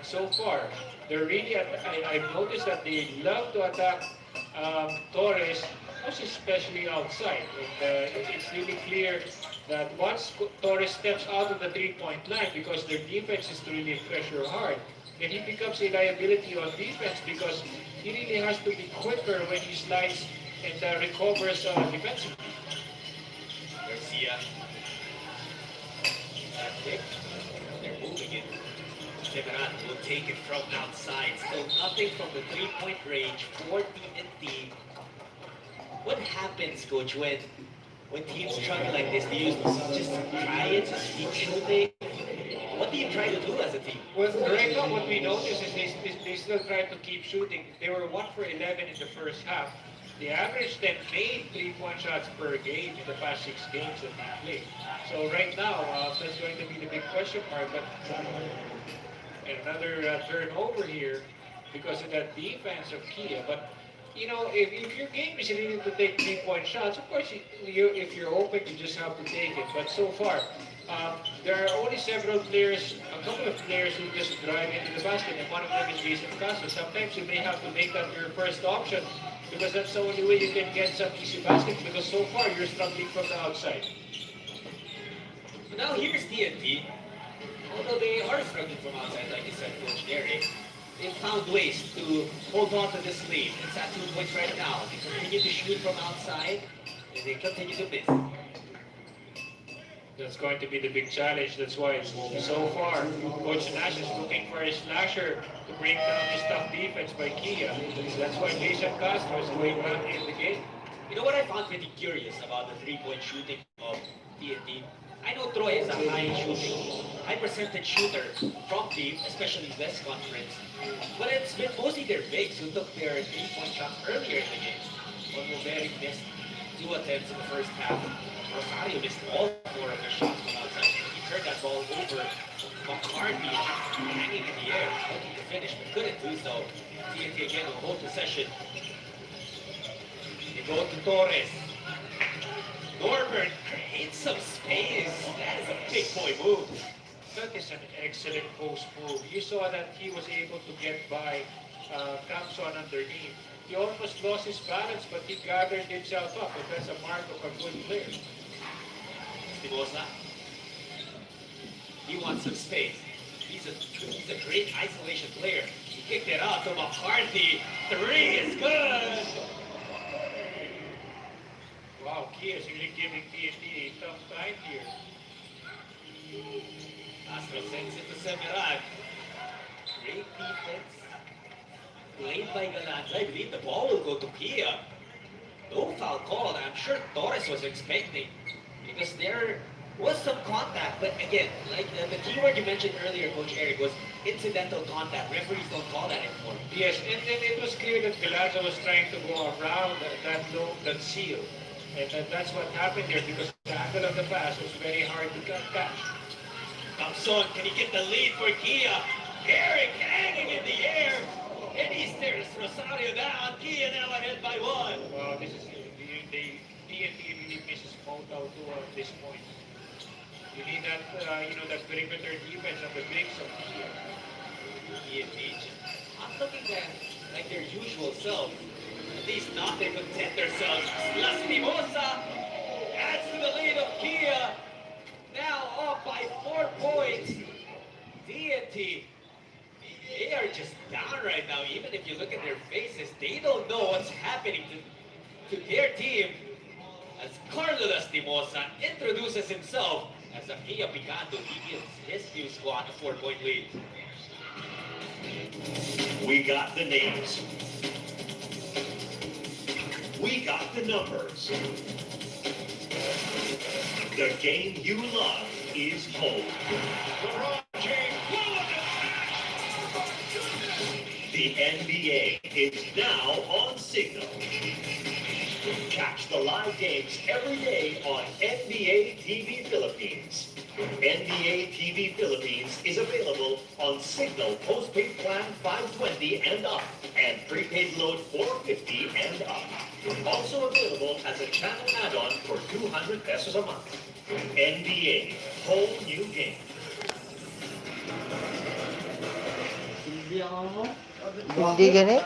And so far, they're really, I've noticed that they love to attack Torres, most especially outside. And it's really clear that once Torres steps out of the three-point line, because their defense is to really pressure hard, then he becomes a liability on defense because he really has to be quicker when he slides and recovers defensively. Garcia. Kick. They're moving it. Severan will take it from outside. Still nothing from the three-point range for TNT. What happens, Coach, when teams struggle like this? Do you just try it, just keep shooting? What do you try to do as a team? Well, right now what we notice is they still try to keep shooting. They were 1 for 11 in the first half. The average then made 3-point shots per game in the past 6 games that they played. So right now, that's going to be the big question mark. But another turnover here because of that defense of Kia. But you know, if your game is really to take 3-point shots, of course, if you're open, you just have to take it. But so far, there are only several players, a couple of players who just drive into the basket, and one of them is Jason Castro. Sometimes you may have to make that your first option because that's the only way you can get some easy baskets because so far you're struggling from the outside. Now here's TNT. Although they are struggling from outside, like you said, Coach Derek, they've found ways to hold on to this lead. It's at 2 points right now. They continue to shoot from outside, and they continue to miss. That's going to be the big challenge. That's why so far, Coach Nash is looking for a slasher to bring down this tough defense by Kia. That's why Jason Castro is going back in the game. You know what I found pretty curious about the three-point shooting of TNT? I know Troy is a high percentage shooter from deep, especially West Conference. But it's been mostly their bigs who took their three-point shots earlier in the game. Olmoberi missed 2 attempts in the first half. Rosario missed all 4 of their shots from outside. He turned that ball over. McCarthy hanging in the air, looking to finish, but couldn't do so. TNT again will hold possession. They go to Torres. Norbert creates some space. That is a big boy move. That is an excellent post move. You saw that he was able to get by Campson underneath. He almost lost his balance, but he gathered himself up, and that's a mark of a good player. Espinosa. He wants some space. He's a great isolation player. He kicked it out to McCarthy. 3 is good. Wow, Kia is really giving TNT a tough time here. Castro sends it to Semeran. Great defense. Played by Galanza. I believe the ball will go to Kia. No foul call. I'm sure Torres was expecting because there was some contact. But again, like the keyword you mentioned earlier, Coach Eric, was incidental contact. Referees don't call that anymore. Yes, and then it was clear that Galanza was trying to go around that seal. And that's what happened there because the angle of the pass was very hard to catch. Thompson, can he get the lead for Kia? Eric hanging in the air. And he stares Rosario down. Kia now ahead by 1. Well, this is the TNT really misses Motow to this point. You need that, that perimeter defense of the bigs of Kia. TNT not looking like their usual self. At least not they content themselves. Lastimosa adds to the lead of Kia. Now up by 4 points. TNT, they are just down right now. Even if you look at their faces, they don't know what's happening to their team. As Carlo Lastimosa introduces himself as a Kia Picando, he gives his new squad a 4-point lead. We got the names. We got the numbers. The game you love is home. The NBA is now on Signal. Catch the live games every day on NBA TV Philippines. NBA TV Philippines is available on Signal postpaid plan 520 and up and prepaid load 450 and up. Also available as a channel add-on for 200 pesos a month. NBA, whole new game. Hindi gani.